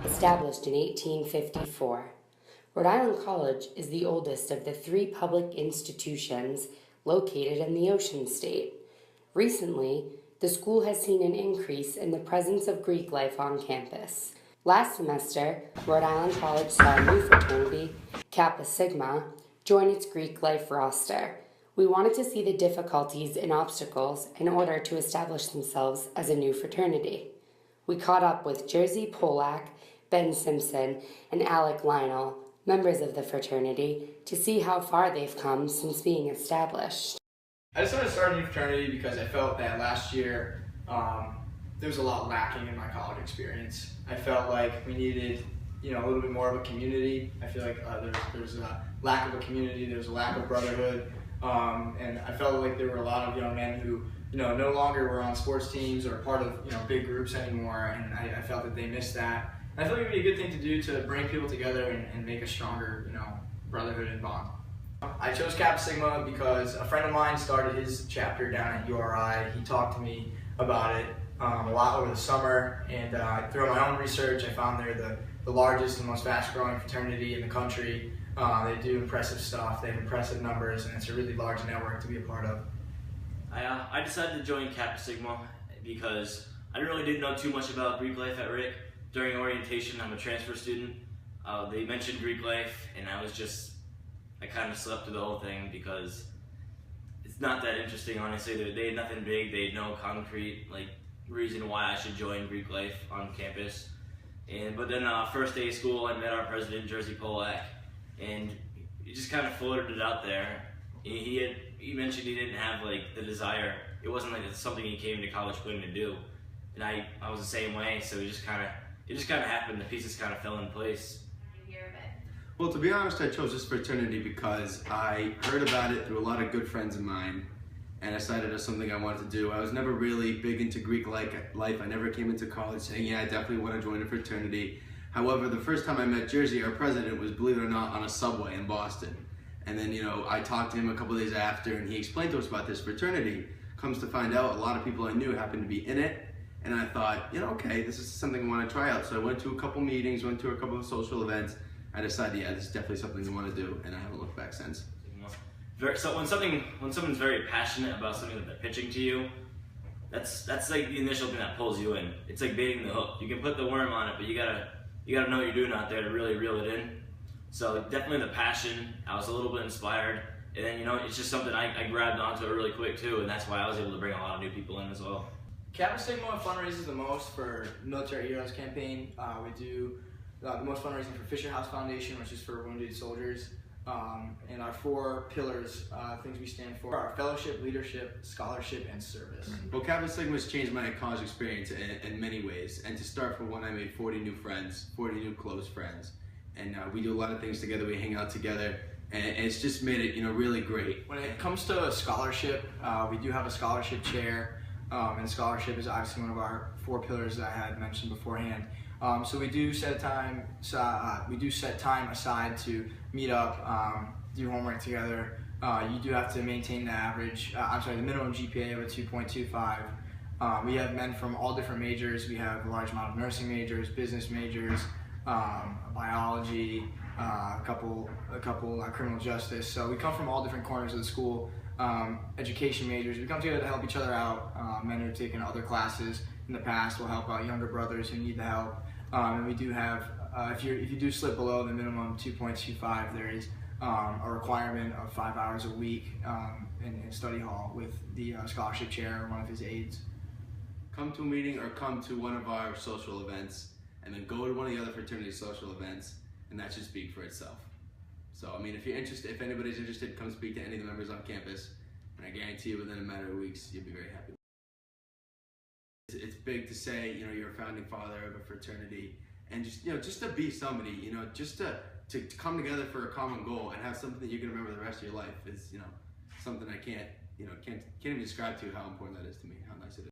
Established in 1854, Rhode Island College is the oldest of the three public institutions located in the Ocean State. Recently, the school has seen an increase in the presence of Greek life on campus. Last semester, Rhode Island College saw a new fraternity, Kappa Sigma, join its Greek life roster. We wanted to see the difficulties and obstacles in order to establish themselves as a new fraternity. We caught up with Jersey Polak, Ben Simpson, and Alec Lionel, members of the fraternity, to see how far they've come since being established. I decided to start a new fraternity because I felt that last year there was a lot lacking in my college experience. I felt like we needed, a little bit more of a community. I feel like there's a lack of a community, there's a lack of brotherhood, and I felt like there were a lot of young men who, no longer were on sports teams or part of, big groups anymore, and I felt that they missed that. And I feel like it would be a good thing to do to bring people together and make a stronger, brotherhood and bond. I chose Kappa Sigma because a friend of mine started his chapter down at URI. He talked to me about it a lot over the summer, and through my own research I found they're the largest and most fast-growing fraternity in the country. They do impressive stuff, they have impressive numbers, and it's a really large network to be a part of. I decided to join Kappa Sigma because I didn't know too much about Greek life at RIC. During orientation, I'm a transfer student. They mentioned Greek life, and I kind of slept through the whole thing because it's not that interesting, honestly. They had nothing big, they had no concrete reason why I should join Greek life on campus. But then first day of school, I met our president, Jersey Polak, and he just kind of floated it out there. He mentioned he didn't have the desire. It wasn't like it's something he came to college planning to do, and I was the same way. So it just kind of happened. The pieces kind of fell in place. Well, to be honest, I chose this fraternity because I heard about it through a lot of good friends of mine, and I decided it was something I wanted to do. I was never really big into Greek life. I never came into college saying, yeah, I definitely want to join a fraternity. However, the first time I met Jersey, our president, was, believe it or not, on a subway in Boston. And then, I talked to him a couple days after, and he explained to us about this fraternity. Comes to find out, a lot of people I knew happened to be in it, and I thought, okay, this is something I want to try out. So I went to a couple meetings, went to a couple of social events. I decided, yeah, this is definitely something I want to do, and I haven't looked back since. So when someone's very passionate about something that they're pitching to you, that's like the initial thing that pulls you in. It's like baiting the hook. You can put the worm on it, but you gotta know what you're doing out there to really reel it in. So definitely the passion. I was a little bit inspired, and then it's just something I grabbed onto it really quick too, and that's why I was able to bring a lot of new people in as well. Kappa Sigma fundraises the most for Military Heroes Campaign. We do the most fundraising for Fisher House Foundation, which is for wounded soldiers. And our four pillars, things we stand for, are fellowship, leadership, scholarship, and service. Well, Kappa Sigma has changed my college experience in many ways. And to start, for one, I made 40 new friends, 40 new close friends. And we do a lot of things together, we hang out together, and it's just made it, really great. When it comes to scholarship, we do have a scholarship chair, and scholarship is obviously one of our four pillars that I had mentioned beforehand. So we do set time aside to meet up, do homework together. You do have to maintain the minimum GPA of a 2.25. We have men from all different majors. We have a large amount of nursing majors, business majors, biology, a couple criminal justice. So we come from all different corners of the school. Education majors. We come together to help each other out. Men who have taken other classes in the past will help out younger brothers who need the help. And we do have, if you do slip below the minimum 2.25, there is a requirement of 5 hours a week in study hall with the scholarship chair or one of his aides. Come to a meeting or come to one of our social events, and then go to one of the other fraternity social events, and that should speak for itself. So, if you're interested, if anybody's interested, come speak to any of the members on campus, and I guarantee you within a matter of weeks, you'll be very happy. It's big to say, you're a founding father of a fraternity, and just to be somebody, just to come together for a common goal and have something that you can remember the rest of your life is, something I can't even describe to you how important that is to me, how nice it is.